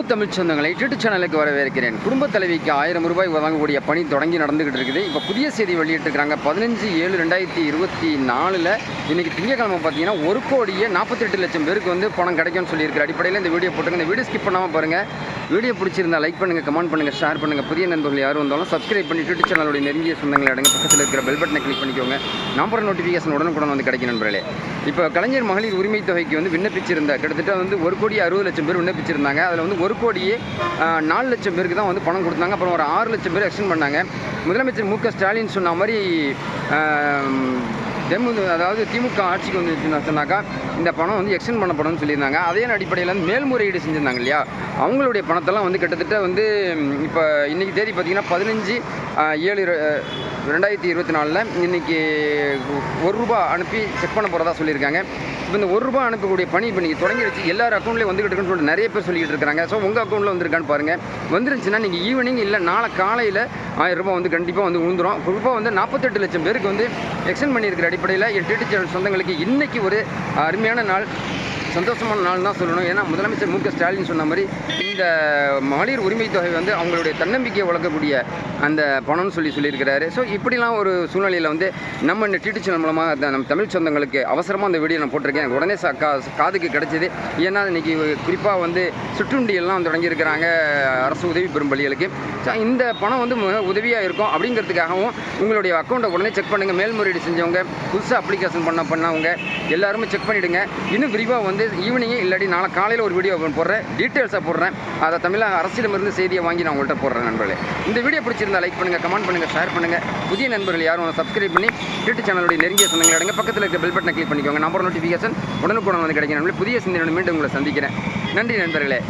தமிழ் சொந்தங்களை யூடியூப் சேனலுக்கு வரவேற்கிறேன். குடும்ப தலைவிக்கு 1000 ரூபாய் வழங்கக்கூடிய பணி தொடங்கி நடந்துகிட்டு இருக்குது. இப்போ புதிய செய்தி வெளியிட்டிருக்காங்க. 15/7/2024 இன்னைக்கு திங்கக்கிழமை பார்த்தீங்கன்னா 1,48,00,000 பேருக்கு வந்து பணம் கிடைக்கும்னு சொல்லியிருக்கிற அடிப்படையில் இந்த வீடியோ போட்டுங்க. இந்த வீடியோ ஸ்கிப் பண்ணாமல் பாருங்கள். வீடியோ பிடிச்சிருந்தா லைக் பண்ணுங்கள், கமெண்ட் பண்ணுங்கள், ஷேர் பண்ணுங்கள். புதிய நண்பர்கள் யாரும் வந்தாலும் சப்ஸ்கிரைப் பண்ணி யூடியூப் சேனலுடைய நெருங்கிய சொந்தங்களை அடங்க பக்கத்தில் இருக்கிற பெல் பட்டனை கிளிக் பண்ணிக்கோங்க. நம்பர் நோட்டிஃபிகேஷன் உடனுக்குடன் வந்து கிடைக்கும் நண்பர்களே. இப்போ கலைஞர் மகளிர் உரிமை தொகைக்கு வந்து விண்ணப்பிச்சிருந்த கிட்டத்தட்ட வந்து 1,60,00,000 பேர் விண்ணப்பிச்சிருந்தாங்க. அதில் வந்து 1,04,00,000 பேருக்கு தான் வந்து பணம் கொடுத்தாங்க. அப்புறம் ஒரு 6,00,000 பேர் எக்ஸ்டெண்ட் பண்ணாங்க. முதலமைச்சர் மு க ஸ்டாலின் சொன்ன மாதிரி அதாவது திமுக ஆட்சிக்கு வந்து சொன்னாக்கா இந்த பணம் வந்து எக்ஸ்டெண்ட் பண்ணப்படும்னு சொல்லியிருந்தாங்க. அதே அடிப்படையில் வந்து மேல்முறையீடு செஞ்சுருந்தாங்க இல்லையா, அவங்களுடைய பணத்தெல்லாம் வந்து கிட்டத்தட்ட வந்து இப்போ இன்றைக்கி தேதி பார்த்திங்கன்னா 15/7/2024 இன்றைக்கி ₹1 அனுப்பி செக் பண்ண போகிறதா சொல்லியிருக்காங்க. இப்போ இந்த ₹1 அனுப்பக்கூடிய பணி இப்போ நீங்கள் தொடங்கி வச்சு எல்லார் அக்கௌண்ட்லேயும் வந்துகிட்டு இருக்குன்னு சொல்லிட்டு நிறைய பேர் சொல்லிக்கிட்டு இருக்காங்க. ஸோ உங்கள் அக்கௌண்ட்டில் வந்திருக்கான்னு பாருங்கள். வந்துருந்துச்சுன்னா நீங்கள் ஈவினிங் இல்லை நாளை காலையில் ₹1000 வந்து கண்டிப்பாக வந்து விழுந்துடும். குறிப்பாக வந்து 48,00,000 பேருக்கு வந்து எக்ஸ்டெண்ட் பண்ணியிருக்கிற அடிப்படையில் என் டிடி சேனல் சொந்தங்களுக்கு இன்றைக்கி ஒரு அருமையான நாள், சந்தோஷமான நாள் தான் சொல்லணும். ஏன்னா முதலமைச்சர் மு க ஸ்டாலின் சொன்ன மாதிரி இந்த மகளிர் உரிமை தொகை வந்து அவங்களுடைய தன்னம்பிக்கையை வளர்க்கக்கூடிய அந்த பணம்னு சொல்லியிருக்கிறாரு. ஸோ இப்படிலாம் ஒரு சூழ்நிலையில் வந்து நம்ம இந்த டிடி சேனல் மூலமாக நம்ம தமிழ் சொந்தங்களுக்கு அவசரமாக அந்த வீடியோ நான் போட்டிருக்கேன். எனக்கு உடனே காதுக்கு கிடச்சிது. ஏன்னா இன்றைக்கி குறிப்பாக வந்து சிற்றுண்டியெல்லாம் தொடங்கியிருக்கிறாங்க அரசு உதவி பெறும் பள்ளிகளுக்கு. ஸோ இந்த பணம் வந்து உதவியாக இருக்கும் அப்படிங்கிறதுக்காகவும் உங்களுடைய அக்கௌண்ட்டை உடனே செக் பண்ணுங்கள். மேல்முறையீடு செஞ்சவங்க, புதுசாக அப்ளிகேஷன் பண்ணவங்க எல்லாருமே செக் பண்ணிவிடுங்க. இன்னும் விரிவாக வந்து ஈவினிங் இல்லாட்டி நாளை காலையில் ஒரு வீடியோ போடுறேன், டீட்டெயில்ஸாக போடுறேன். அதை தமிழக அரசிடமிருந்து செய்தியை வாங்கி நான் உங்கள்கிட்ட போடுறேன் நண்பர்களே. இந்த வீடியோ பிடிச்சிருந்தா லைக் பண்ணுங்கள், கமெண்ட் பண்ணுங்கள், ஷேர் பண்ணுங்கள். புதிய நண்பர்கள் யாரும் சப்ஸ்கிரைப் பண்ணி யூடியூப் சேனலுடைய நெருங்கிய சொந்தங்களை அடங்க பக்கத்தில் இருக்க பெல் பட்டனை கிளிக் பண்ணிக்கோங்க. நம்பர் நோட்டிஃபிகேஷன் உடனுக்குடன் வந்து கிடைக்கும் நண்பர்களே. புதிய சிந்தனை மீண்டும் உங்களை சந்திக்கிறேன். நன்றி நண்பர்களே.